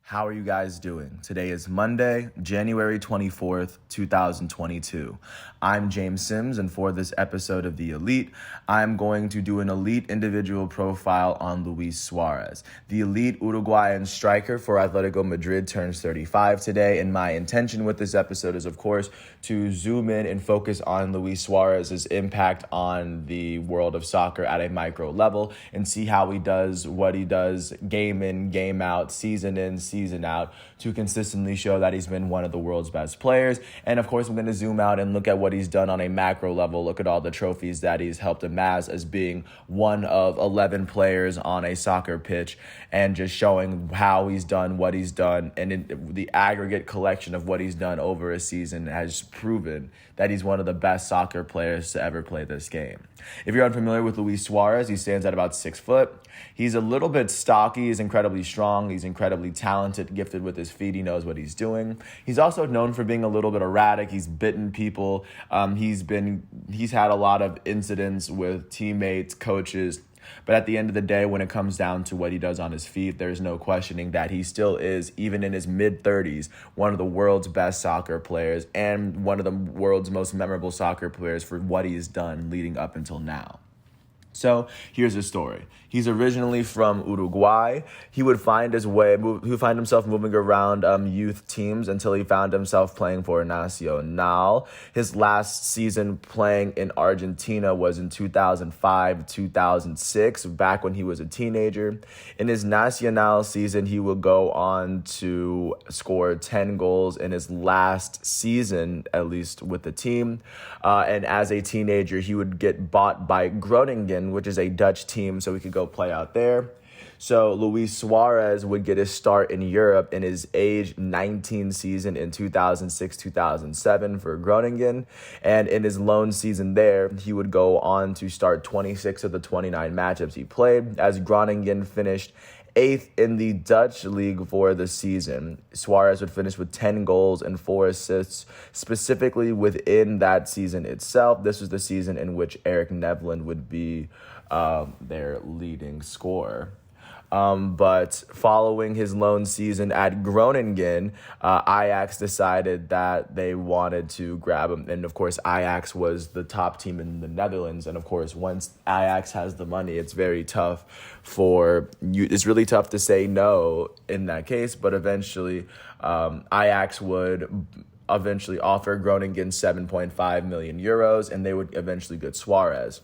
How are you guys doing? Today is Monday, January 24th, 2022. I'm James Sims, and for this episode of The Elite, I'm going to do an elite individual profile on Luis Suarez. The elite Uruguayan striker for Atletico Madrid turns 35 today, and my intention with this episode is, of course, to zoom in and focus on Luis Suarez's impact on the world of soccer at a micro level and see how he does what he does game in, game out, season in, season out, to consistently show that he's been one of the world's best players. And of course, I'm going to zoom out and look at what he's done on a macro level, look at all the trophies that he's helped amass as being one of 11 players on a soccer pitch, and just showing how he's done what he's done. And the aggregate collection of what he's done over a season has proven that he's one of the best soccer players to ever play this game. If you're unfamiliar with Luis Suarez, he stands at about 6 foot. He's a little bit stocky. He's incredibly strong. He's incredibly talented, gifted with his feet. He knows what he's doing. He's also known for being a little bit erratic. He's bitten people. He's had a lot of incidents with teammates, coaches. But at the end of the day, when it comes down to what he does on his feet, there's no questioning that he still is, even in his mid-30s, one of the world's best soccer players and one of the world's most memorable soccer players for what he's done leading up until now. So here's his story. He's originally from Uruguay. He would find himself moving around youth teams until he found himself playing for Nacional. His last season playing in Argentina was in 2005, 2006, back when he was a teenager. In his Nacional season, he would go on to score 10 goals in his last season, at least with the team. And as a teenager, he would get bought by Groningen, which is a Dutch team, so he could go play out there. So Luis Suarez would get his start in Europe in his age 19 season in 2006-2007 for Groningen. And in his loan season there, he would go on to start 26 of the 29 matchups he played, as Groningen finished 8th in the Dutch league for the season. Suarez would finish with 10 goals and 4 assists, specifically within that season itself. This was the season in which Eric Nevland would be their leading scorer. But following his loan season at Groningen, Ajax decided that they wanted to grab him. And of course, Ajax was the top team in the Netherlands. And of course, once Ajax has the money, it's very tough for you. It's really tough to say no in that case. But eventually, Ajax would eventually offer Groningen 7.5 million euros, and they would eventually get Suarez.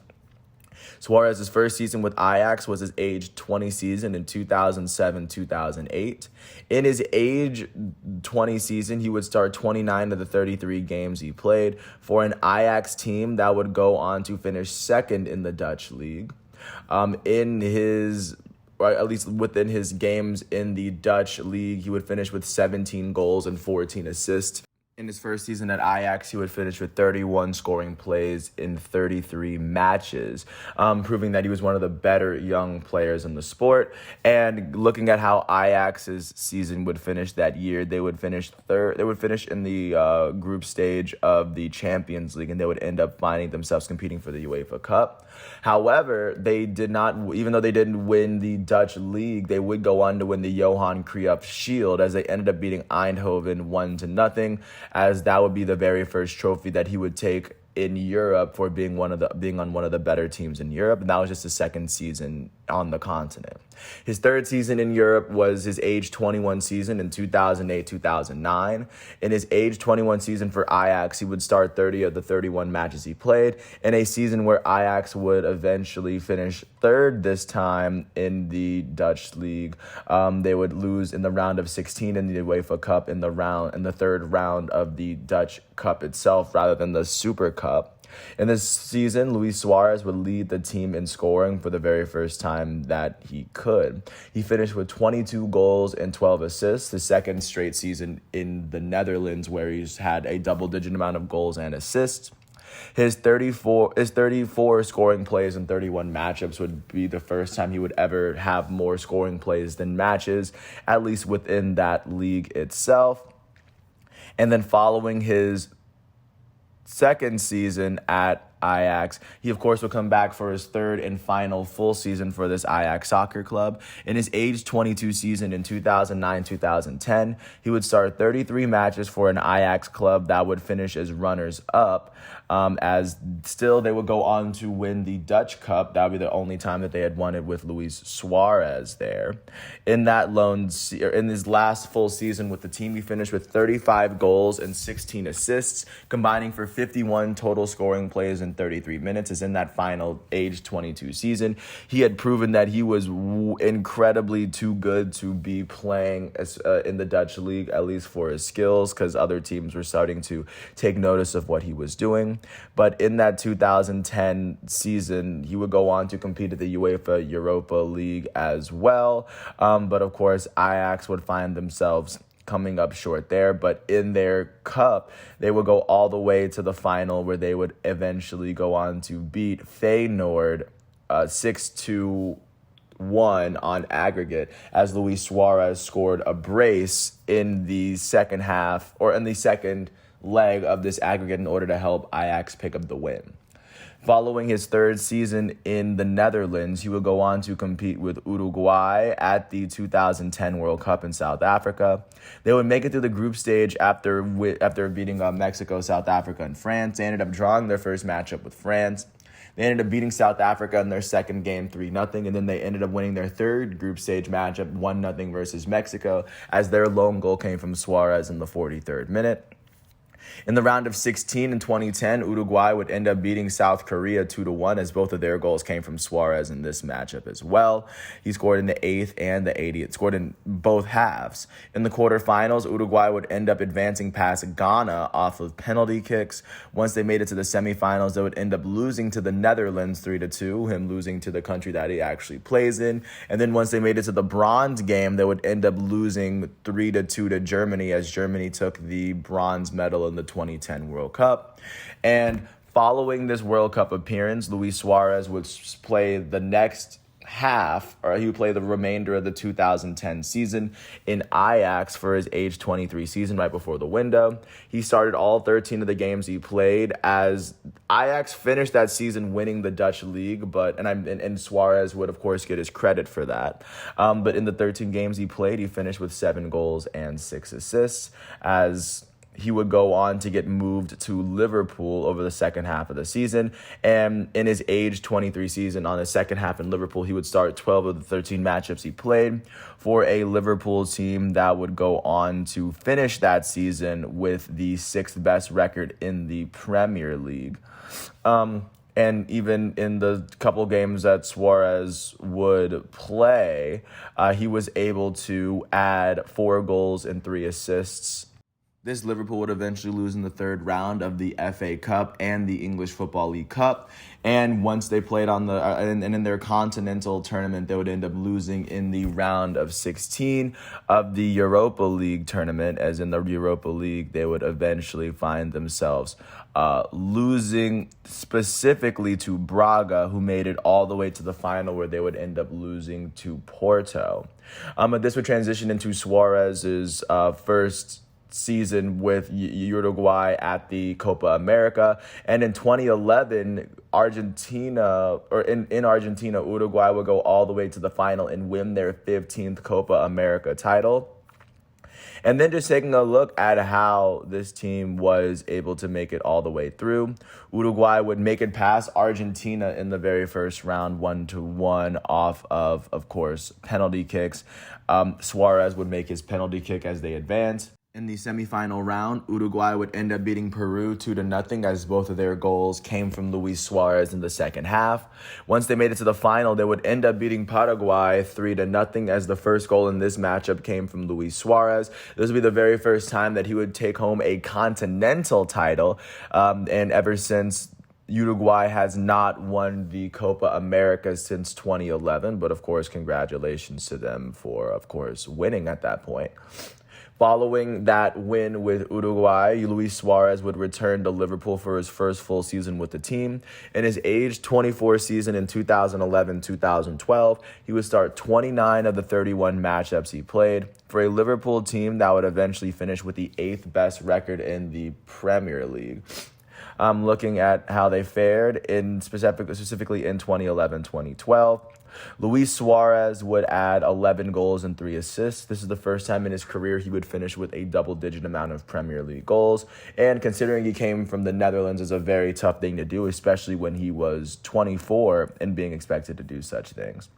Suarez's first season with Ajax was his age 20 season in 2007-2008. In his age 20 season, he would start 29 of the 33 games he played for an Ajax team that would go on to finish second in the Dutch league. Or at least within his games in the Dutch league, he would finish with 17 goals and 14 assists. In his first season at Ajax, he would finish with 31 scoring plays in 33 matches, proving that he was one of the better young players in the sport. And looking at how Ajax's season would finish that year, they would finish third. They would finish in the group stage of the Champions League, and they would end up finding themselves competing for the UEFA Cup. However, they did not, even though they didn't win the Dutch league, they would go on to win the Johan Cruyff Shield, as they ended up beating Eindhoven 1-0, as that would be the very first trophy that he would take in Europe for being on one of the better teams in Europe. And that was just his second season on the continent. His third season in Europe was his age 21 season in 2008-2009. In his age 21 season for Ajax, he would start 30 of the 31 matches he played, in a season where Ajax would eventually finish third this time in the Dutch league. They would lose in the round of 16 in the UEFA Cup in the third round of the Dutch Cup itself, rather than the Super Cup. In this season, Luis Suarez would lead the team in scoring for the very first time that he could. He finished with 22 goals and 12 assists, the second straight season in the Netherlands where he's had a double-digit amount of goals and assists. His 34 scoring plays in 31 matchups would be the first time he would ever have more scoring plays than matches, at least within that league itself. And then following his second season at Ajax. He, of course, would come back for his third and final full season for this Ajax soccer club. In his age 22 season in 2009-2010, he would start 33 matches for an Ajax club that would finish as runners-up, as still they would go on to win the Dutch Cup. That would be the only time that they had won it with Luis Suarez there. In his last full season with the team, he finished with 35 goals and 16 assists, combining for 51 total scoring plays in 33 minutes. As in that final age 22 season, he had proven that he was incredibly too good to be playing in the Dutch league, at least for his skills, because other teams were starting to take notice of what he was doing. But in that 2010 season, he would go on to compete at the UEFA Europa League as well. But of course, Ajax would find themselves coming up short there. But in their cup, they would go all the way to the final, where they would eventually go on to beat Feyenoord 6-1 on aggregate, as Luis Suarez scored a brace in the second half, or in the second leg of this aggregate, in order to help Ajax pick up the win. Following his third season in the Netherlands, he would go on to compete with Uruguay at the 2010 World Cup in South Africa. They would make it through the group stage after beating Mexico, South Africa, and France. They ended up drawing their first matchup with France. They ended up beating South Africa in their second game 3-0, and then they ended up winning their third group stage matchup 1-0 versus Mexico, as their lone goal came from Suarez in the 43rd minute. In the round of 16 in 2010, Uruguay would end up beating South Korea 2-1, as both of their goals came from Suarez in this matchup as well. He scored in the 8th and the 80th, scored in both halves. In the quarterfinals, Uruguay would end up advancing past Ghana off of penalty kicks. Once they made it to the semifinals, they would end up losing to the Netherlands 3-2, him losing to the country that he actually plays in. And then once they made it to the bronze game, they would end up losing 3-2 to Germany, as Germany took the bronze medal in the 2010 World Cup. And following this World Cup appearance, Luis Suarez would play the next half, or he would play the remainder of the 2010 season in Ajax for his age 23 season, right before the window. He started all 13 of the games he played, as Ajax finished that season winning the Dutch league, and Suarez would of course get his credit for that. But in the 13 games he played, he finished with 7 goals and 6 assists, as he would go on to get moved to Liverpool over the second half of the season. And in his age 23 season, on the second half in Liverpool, he would start 12 of the 13 matchups he played for a Liverpool team that would go on to finish that season with the 6th best record in the Premier League. And even in the couple games that Suarez would play, he was able to add 4 goals and 3 assists. This Liverpool would eventually lose in the third round of the FA Cup and the English Football League Cup. And once they played in their continental tournament, they would end up losing in the round of 16 of the Europa League tournament, as in the Europa League, they would eventually find themselves losing specifically to Braga, who made it all the way to the final, where they would end up losing to Porto. But this would transition into Suarez's first season with Uruguay at the Copa America. And in 2011, in Argentina, Uruguay would go all the way to the final and win their 15th Copa America title. And then just taking a look at how this team was able to make it all the way through. Uruguay would make it past Argentina in the very first round, 1-1 off of course, penalty kicks. Suarez would make his penalty kick as they advanced. In the semifinal round, Uruguay would end up beating Peru 2-0, as both of their goals came from Luis Suarez in the second half. Once they made it to the final, they would end up beating Paraguay 3-0, as the first goal in this matchup came from Luis Suarez. This would be the very first time that he would take home a continental title, and ever since, Uruguay has not won the Copa America since 2011, but of course, congratulations to them for, of course, winning at that point. Following that win with Uruguay, Luis Suarez would return to Liverpool for his first full season with the team. In his age 24 season in 2011-2012, he would start 29 of the 31 matchups he played for a Liverpool team that would eventually finish with the 8th best record in the Premier League. looking at how they fared specifically in 2011-2012. Luis Suarez would add 11 goals and 3 assists. This is the first time in his career he would finish with a double-digit amount of Premier League goals. And considering he came from the Netherlands, is a very tough thing to do, especially when he was 24 and being expected to do such things.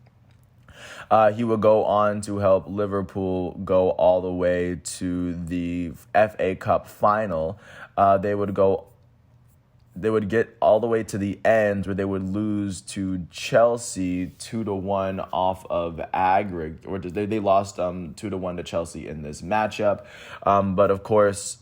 He would go on to help Liverpool go all the way to the FA Cup final. They would get all the way to the end where they would lose to Chelsea 2-1 off of aggregate, or they lost 2-1 to Chelsea in this matchup. But of course,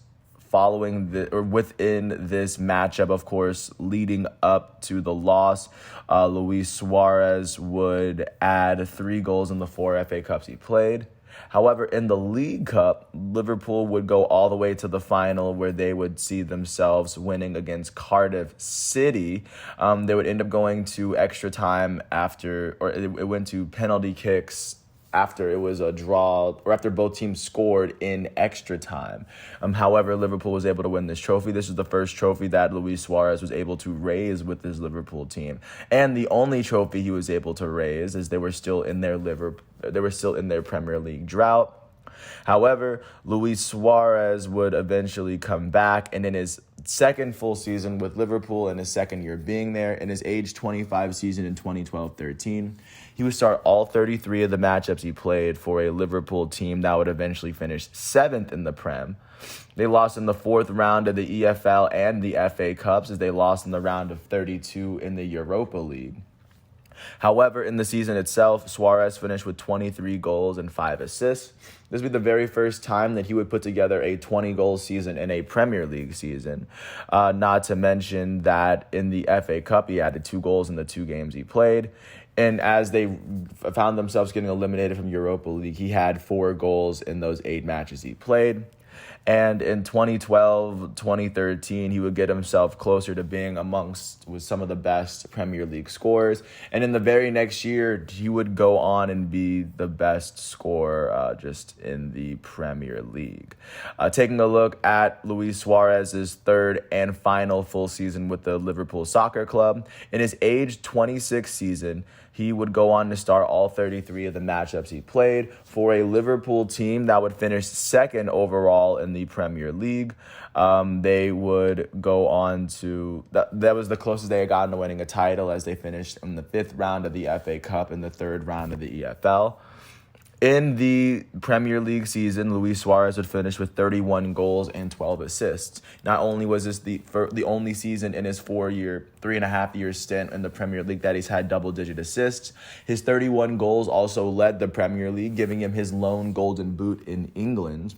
within this matchup, of course, leading up to the loss, Luis Suarez would add 3 goals in the 4 FA Cups he played. However, in the League Cup, Liverpool would go all the way to the final where they would see themselves winning against Cardiff City. They would end up going to extra time it went to penalty kicks after it was a draw, or after both teams scored in extra time. However, Liverpool was able to win this trophy. This is the first trophy that Luis Suarez was able to raise with his Liverpool team, and the only trophy he was able to raise, as they were still in their Premier League drought. However, Luis Suarez would eventually come back, and in his second full season with Liverpool and his second year being there, in his age 25 season in 2012-13, he would start all 33 of the matchups he played for a Liverpool team that would eventually finish 7th in the Prem. They lost in the 4th round of the EFL and the FA Cups, as they lost in the round of 32 in the Europa League. However, in the season itself, Suarez finished with 23 goals and 5 assists. This would be the very first time that he would put together a 20-goal season in a Premier League season. Not to mention that in the FA Cup, he added 2 goals in the 2 games he played. And as they found themselves getting eliminated from Europa League, he had 4 goals in those 8 matches he played. And in 2012, 2013, he would get himself closer to being with some of the best Premier League scorers. And in the very next year, he would go on and be the best scorer just in the Premier League. Taking a look at Luis Suarez's 3rd and final full season with the Liverpool Soccer Club, in his age 26 season, he would go on to start all 33 of the matchups he played for a Liverpool team that would finish 2nd overall in the Premier League. They would go on to... That was the closest they had gotten to winning a title, as they finished in the 5th round of the FA Cup and the 3rd round of the EFL. In the Premier League season, Luis Suarez would finish with 31 goals and 12 assists. Not only was this the only season in his 3.5-year stint in the Premier League that he's had double-digit assists, his 31 goals also led the Premier League, giving him his lone golden boot in England.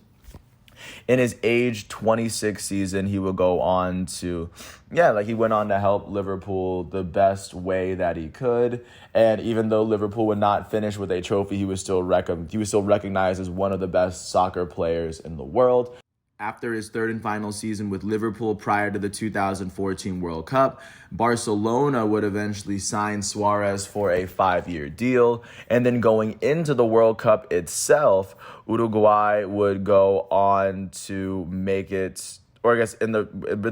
In his age 26 season, he would go on to, he went on to help Liverpool the best way that he could. And even though Liverpool would not finish with a trophy, he was still recognized as one of the best soccer players in the world. After his 3rd and final season with Liverpool prior to the 2014 World Cup, Barcelona would eventually sign Suarez for a 5-year deal. And then going into the World Cup itself, Uruguay would go on to make it, or I guess in the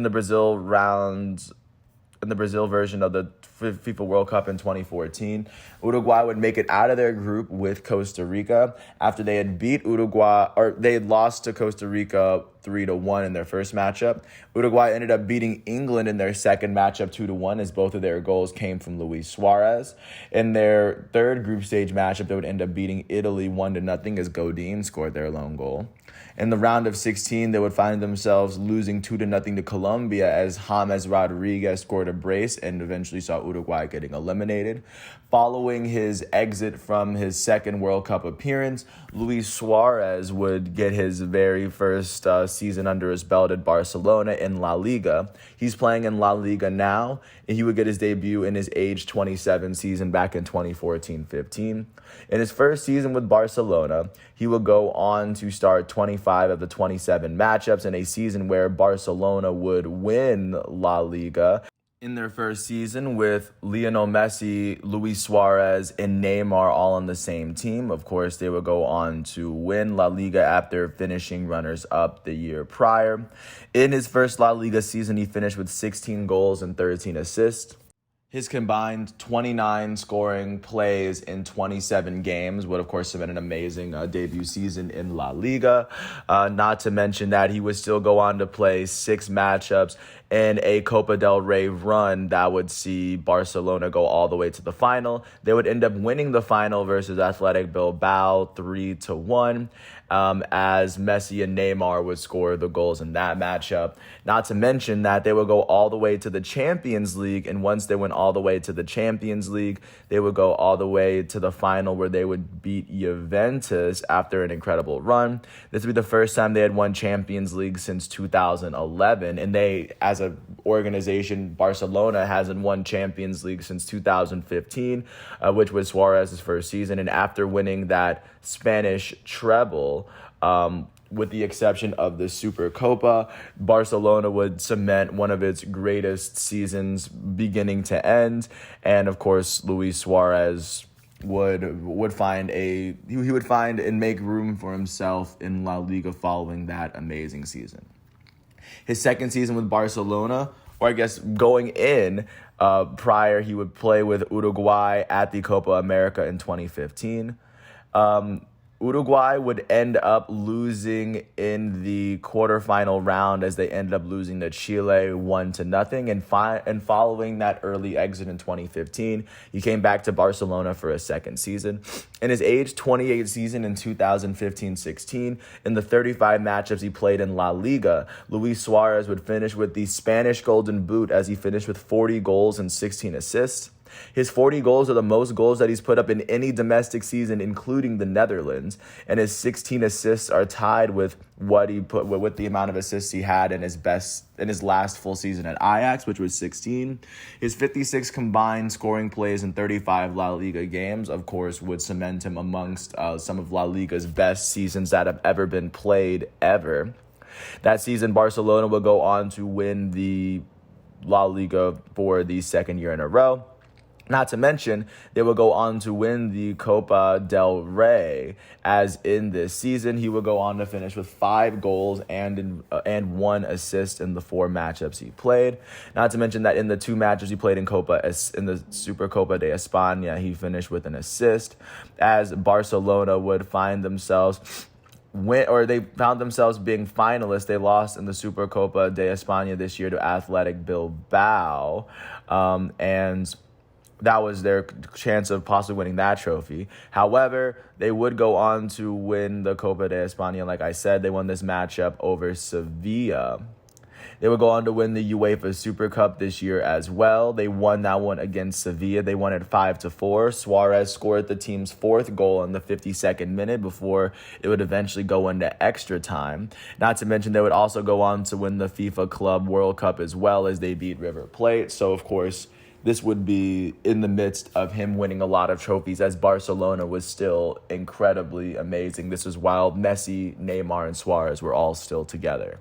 Brazil round, in the Brazil version of the FIFA World Cup in 2014, Uruguay would make it out of their group with Costa Rica after they had they had lost to Costa Rica 3-1 in their first matchup. Uruguay ended up beating England in their second matchup 2-1, as both of their goals came from Luis Suarez. In their third group stage matchup, they would end up beating Italy 1-0, as Godin scored their lone goal. In the round of 16, they would find themselves losing 2-0 to Colombia, as James Rodriguez scored a brace and eventually saw Uruguay getting eliminated. Following his exit from his second World Cup appearance, Luis Suarez would get his very first season under his belt at Barcelona in La Liga. He's playing in La Liga now, and he would get his debut in his age 27 season back in 2014-15. In his first season with Barcelona, he would go on to start 25 of the 27 matchups in a season where Barcelona would win La Liga. In their first season with Lionel Messi, Luis Suarez, and Neymar all on the same team. Of course, they would go on to win La Liga after finishing runners-up the year prior. In his first La Liga season, he finished with 16 goals and 13 assists. His combined 29 scoring plays in 27 games would, of course, have been an amazing debut season in La Liga. Not to mention that he would still go on to play 6 matchups in a Copa del Rey run that would see Barcelona go all the way to the final. They would end up winning the final versus Athletic Bilbao 3-1. As Messi and Neymar would score the goals in that matchup. Not to mention that they would go all the way to the Champions League, and once they went all the way to the Champions League, they would go all the way to the final where they would beat Juventus after an incredible run. This would be the first time they had won Champions League since 2011, and they, as an organization, Barcelona hasn't won Champions League since 2015, which was Suarez's first season, and after winning that Spanish treble, with the exception of the Supercopa, Barcelona would cement one of its greatest seasons beginning to end. And of course, Luis Suarez would find and make room for himself in La Liga following that amazing season. His second season with Barcelona, or I guess going in, prior, he would play with Uruguay at the Copa America in 2015. Uruguay would end up losing in the quarterfinal round as they ended up losing to Chile 1-0. And following that early exit in 2015, he came back to Barcelona for a second season. In his age 28 season in 2015-16, in the 35 matchups he played in La Liga, Luis Suarez would finish with the Spanish Golden Boot as he finished with 40 goals and 16 assists. His 40 goals are the most goals that he's put up in any domestic season, including the Netherlands, and his 16 assists are tied with with the amount of assists he had in his last full season at Ajax, which was 16. His 56 combined scoring plays in 35 La Liga games, of course, would cement him amongst some of La Liga's best seasons that have ever been played ever. That season, Barcelona would go on to win the La Liga for the second year in a row. Not to mention, they would go on to win the Copa del Rey, as in this season, he would go on to finish with 5 goals and 1 assist in the 4 matchups he played. Not to mention that in the 2 matches he played in the Supercopa de España, he finished with an assist, as Barcelona would find themselves they found themselves being finalists. They lost in the Supercopa de España this year to Athletic Bilbao, and that was their chance of possibly winning that trophy. However, they would go on to win the Copa de España. Like I said, they won this matchup over Sevilla. They would go on to win the UEFA Super Cup this year as well. They won that one against Sevilla. They won it 5-4. Suarez scored the team's 4th goal in the 52nd minute before it would eventually go into extra time. Not to mention, they would also go on to win the FIFA Club World Cup as well, as they beat River Plate. So, of course, this would be in the midst of him winning a lot of trophies, as Barcelona was still incredibly amazing. This was while Messi, Neymar, and Suarez were all still together.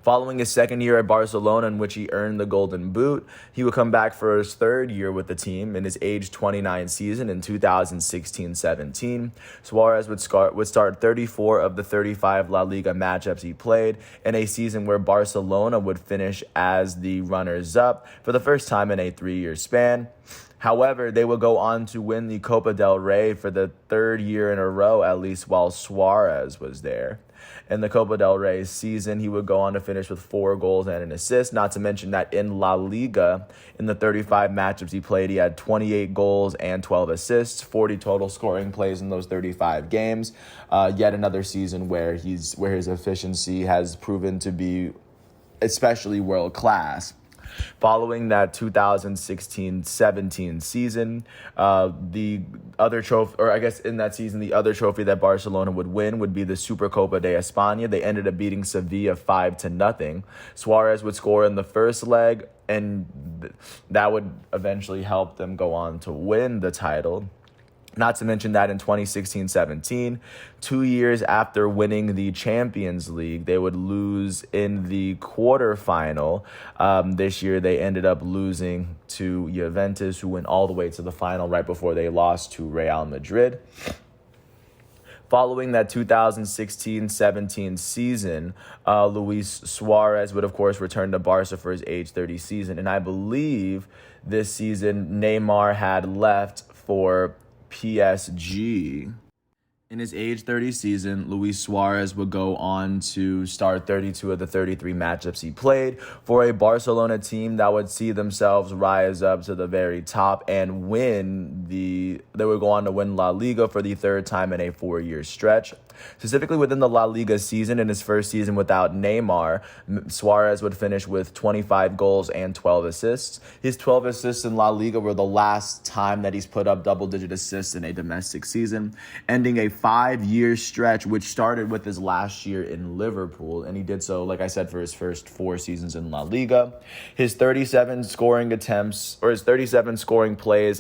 Following his second year at Barcelona, in which he earned the Golden Boot, he would come back for his third year with the team in his age 29 season in 2016-17. Suarez would start 34 of the 35 La Liga matchups he played in a season where Barcelona would finish as the runners-up for the first time in a 3-year span. However, they would go on to win the Copa del Rey for the 3rd year in a row, at least while Suarez was there. In the Copa del Rey season, he would go on to finish with 4 goals and an assist. Not to mention that in La Liga, in the 35 matchups he played, he had 28 goals and 12 assists, 40 total scoring plays in those 35 games. Yet another season where his efficiency has proven to be especially world class. Following that 2016-17 season, the other trophy, or I guess in that season, the other trophy that Barcelona would win would be the Supercopa de España. They ended up beating Sevilla 5-0. Suarez would score in the first leg, and that would eventually help them go on to win the title. Not to mention that in 2016-17, 2 years after winning the Champions League, they would lose in the quarterfinal. This year, they ended up losing to Juventus, who went all the way to the final right before they lost to Real Madrid. Following that 2016-17 season, Luis Suarez would, of course, return to Barca for his age 30 season. And I believe this season, Neymar had left for PSG. In his age 30 season, Luis Suarez would go on to start 32 of the 33 matchups he played for a Barcelona team that would see themselves rise up to the very top and they would go on to win La Liga for the third time in a 4-year stretch. Specifically within the La Liga season, in his first season without Neymar, Suarez would finish with 25 goals and 12 assists. His 12 assists in La Liga were the last time that he's put up double-digit assists in a domestic season, ending a 5-year stretch, which started with his last year in Liverpool, and he did so, like I said, for his first 4 seasons in La Liga. His 37 scoring plays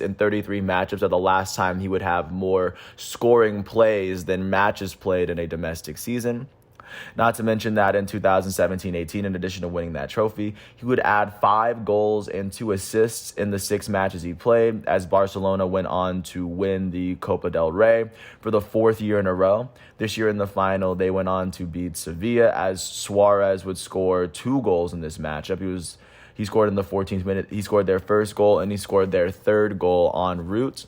in 33 matchups are the last time he would have more scoring plays than matches played in a domestic season. Not to mention that in 2017-18, in addition to winning that trophy, he would add 5 goals and 2 assists in the 6 matches he played, as Barcelona went on to win the Copa del Rey for the 4th year in a row. This year in the final, they went on to beat Sevilla, as Suarez would score 2 goals in this matchup. He scored in the 14th minute. He scored their first goal, and he scored their 3rd goal en route.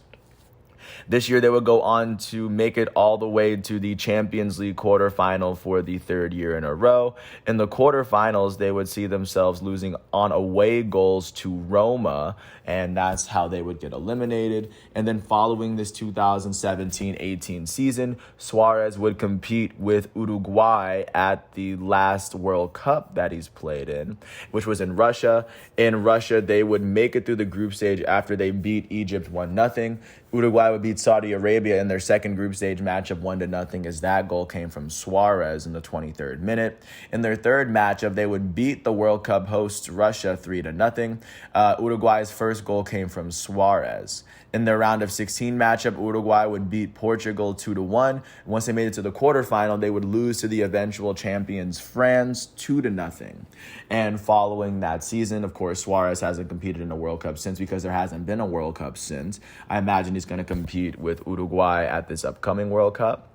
This year, they would go on to make it all the way to the Champions League quarterfinal for the 3rd year in a row. In the quarterfinals, they would see themselves losing on away goals to Roma, and that's how they would get eliminated. And then following this 2017-18 season, Suarez would compete with Uruguay at the last World Cup that he's played in, which was in Russia. In Russia, they would make it through the group stage after they beat Egypt 1-0. Uruguay would beat Saudi Arabia in their second group stage matchup 1-0, as that goal came from Suarez in the 23rd minute. In their third matchup, they would beat the World Cup hosts Russia 3-0. Uruguay's first goal came from Suarez. In their round of 16 matchup, Uruguay would beat Portugal 2-1. Once they made it to the quarterfinal, they would lose to the eventual champions France 2-0. And following that season, of course, Suarez hasn't competed in a World Cup since, because there hasn't been a World Cup since. I imagine he's going to compete with Uruguay at this upcoming World Cup.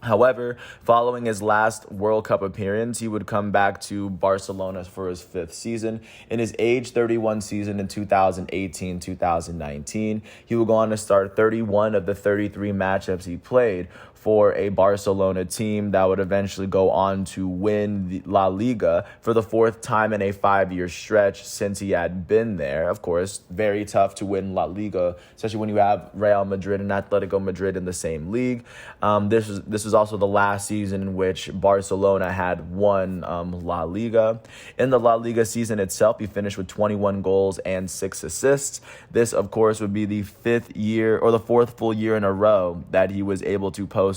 However, following his last World Cup appearance, he would come back to Barcelona for his 5th season. In his age 31 season in 2018-2019, he would go on to start 31 of the 33 matchups he played for a Barcelona team that would eventually go on to win the La Liga for the 4th time in a 5-year stretch since he had been there. Of course, very tough to win La Liga, especially when you have Real Madrid and Atletico Madrid in the same league. This was also the last season in which Barcelona had won La Liga. In the La Liga season itself, he finished with 21 goals and 6 assists. This, of course, would be the 5th year, or the 4th full year in a row, that he was able to post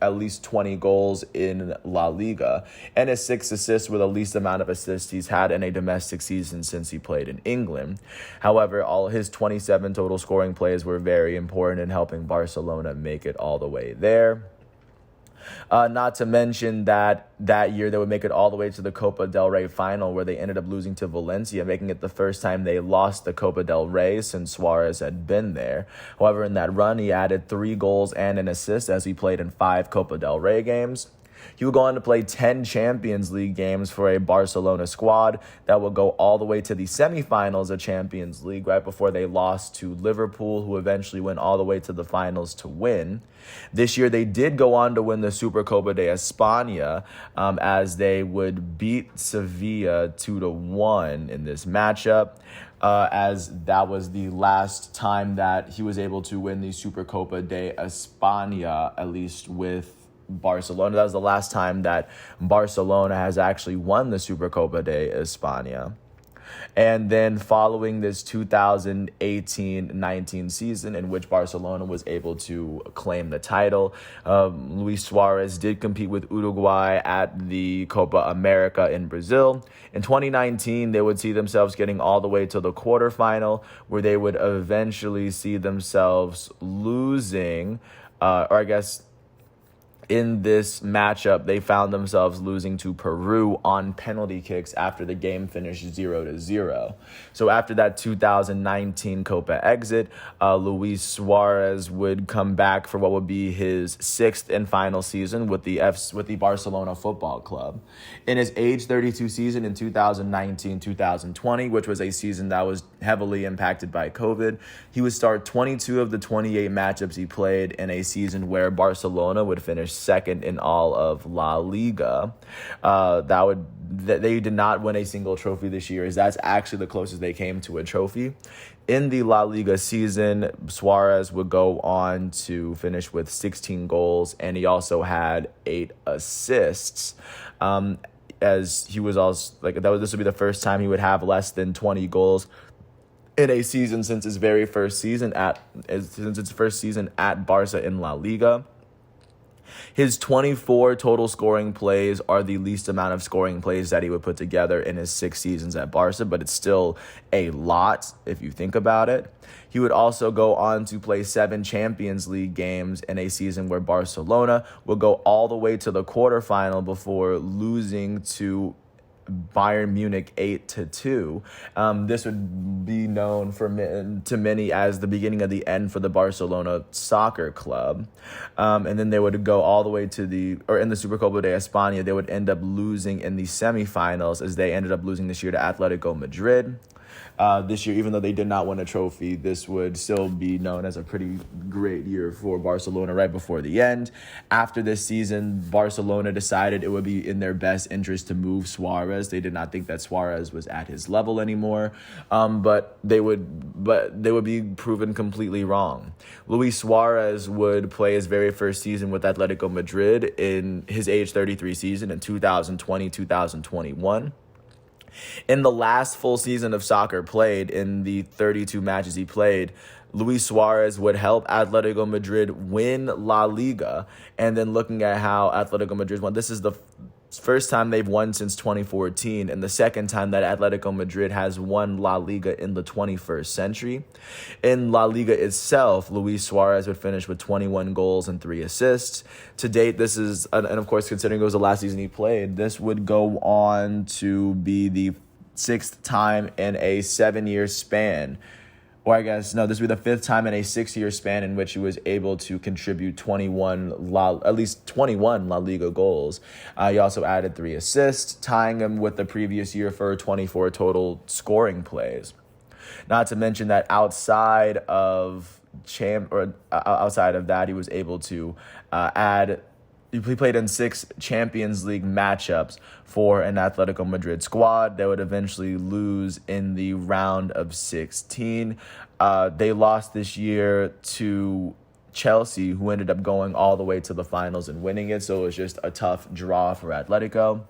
at least 20 goals in La Liga, and his 6 assists were the least amount of assists he's had in a domestic season since he played in England. However, all his 27 total scoring plays were very important in helping Barcelona make it all the way there. Not to mention that year they would make it all the way to the Copa del Rey final, where they ended up losing to Valencia, making it the first time they lost the Copa del Rey since Suarez had been there. However, in that run, he added 3 goals and an assist as he played in 5 Copa del Rey games. He would go on to play 10 Champions League games for a Barcelona squad that would go all the way to the semifinals of Champions League right before they lost to Liverpool, who eventually went all the way to the finals to win. This year, they did go on to win the Supercopa de España, as they would beat Sevilla 2-1 in this matchup, as that was the last time that he was able to win the Supercopa de España, at least with Barcelona. That was the last time that Barcelona has actually won the Supercopa de España. And then following this 2018-19 season in which Barcelona was able to claim the title, Luis Suarez did compete with Uruguay at the Copa America in Brazil. In 2019, they would see themselves getting all the way to the quarterfinal, where they would eventually see themselves losing, in this matchup, they found themselves losing to Peru on penalty kicks after the game finished 0-0. So after that 2019 Copa exit, Luis Suarez would come back for what would be his sixth and final season with the Barcelona Football Club. In his age 32 season in 2019-2020, which was a season that was heavily impacted by COVID, he would start 22 of the 28 matchups he played in a season where Barcelona would finish second in all of La Liga. They did not win a single trophy this year, as that's actually the closest they came to a trophy. In the La Liga season, Suarez would go on to finish with 16 goals, and he also had 8 assists. As he was also this would be the first time he would have less than 20 goals in a season since his first season at Barca in La Liga. His 24 total scoring plays are the least amount of scoring plays that he would put together in his 6 seasons at Barca, but it's still a lot if you think about it. He would also go on to play 7 Champions League games in a season where Barcelona would go all the way to the quarterfinal before losing to Bayern Munich 8-2. This would be known to many as the beginning of the end for the Barcelona Soccer Club. And then they would go all the way in the Supercopa de España, they would end up losing in the semifinals, as they ended up losing this year to Atletico Madrid. This year, even though they did not win a trophy, this would still be known as a pretty great year for Barcelona right before the end. After this season, Barcelona decided it would be in their best interest to move Suarez. They did not think that Suarez was at his level anymore, but they would be proven completely wrong. Luis Suarez would play his very first season with Atletico Madrid in his age 33 season in 2020-2021. In the last full season of soccer played, in the 32 matches he played, Luis Suarez would help Atletico Madrid win La Liga. And then looking at how Atletico Madrid won, this is the first time they've won since 2014, and the second time that Atletico Madrid has won La Liga in the 21st century. In La Liga itself, Luis Suarez would finish with 21 goals and 3 assists. To date, this is, and of course, considering it was the last season he played, this would go on to be the 6th time in a 7-year span. This would be the 5th time in a 6-year span in which he was able to contribute at least 21 La Liga goals. He also added 3 assists, tying him with the previous year for 24 total scoring plays. Not to mention that outside of that, he was able to he played in 6 Champions League matchups for an Atletico Madrid squad that would eventually lose in the round of 16. They lost this year to Chelsea, who ended up going all the way to the finals and winning it. So it was just a tough draw for Atletico.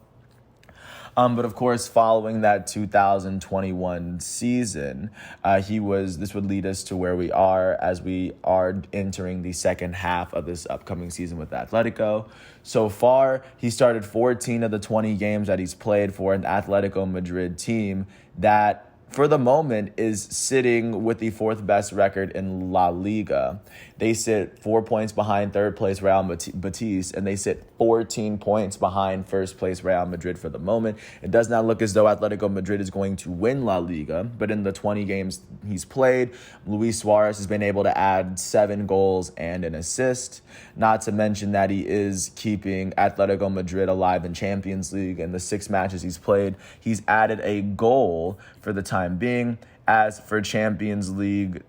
But of course, following that 2021 season, this would lead us to where we are as we are entering the second half of this upcoming season with Atletico. So far, he started 14 of the 20 games that he's played for an Atletico Madrid team that, for the moment, is sitting with the 4th best record in La Liga. They sit 4 points behind third place Real Betis, and they sit 14 points behind first place Real Madrid for the moment. It does not look as though Atletico Madrid is going to win La Liga, but in the 20 games he's played, Luis Suarez has been able to add 7 goals and an assist. Not to mention that he is keeping Atletico Madrid alive in Champions League. In the 6 matches he's played, he's added a goal for the time being. As for Champions League,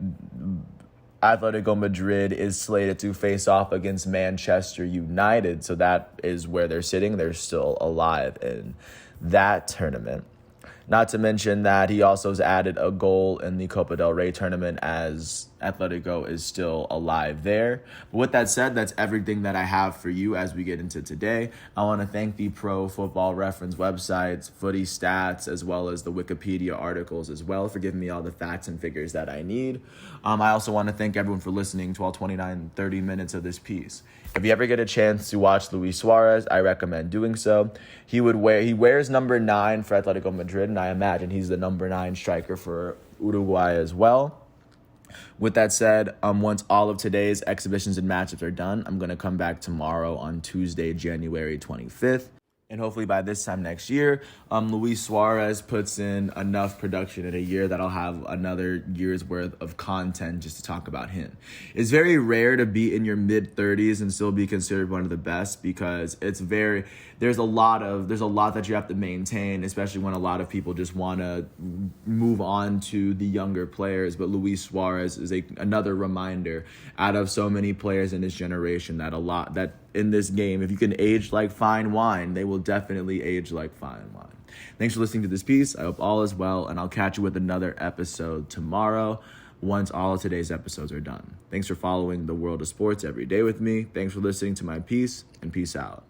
Atletico Madrid is slated to face off against Manchester United, so that is where they're sitting. They're still alive in that tournament. Not to mention that he also has added a goal in the Copa del Rey tournament as Atletico is still alive there. But with that said, that's everything that I have for you as we get into today. I want to thank the Pro Football Reference websites, Footy Stats, as well as the Wikipedia articles as well for giving me all the facts and figures that I need. I also want to thank everyone for listening to all 29, 30 minutes of this piece. If you ever get a chance to watch Luis Suarez, I recommend doing so. He wears number 9 for Atletico Madrid, and I imagine he's the number 9 striker for Uruguay as well. With that said, once all of today's exhibitions and matchups are done, I'm going to come back tomorrow on Tuesday, January 25th. And hopefully by this time next year, Luis Suarez puts in enough production in a year that I'll have another year's worth of content just to talk about him. It's very rare to be in your mid-30s and still be considered one of the best because there's a lot that you have to maintain, especially when a lot of people just want to move on to the younger players. But Luis Suarez is another reminder out of so many players in this generation that in this game, if you can age like fine wine, they will definitely age like fine wine. Thanks for listening to this piece. I hope all is well, and I'll catch you with another episode tomorrow once all of today's episodes are done. Thanks for following the world of sports every day with me. Thanks for listening to my piece, and peace out.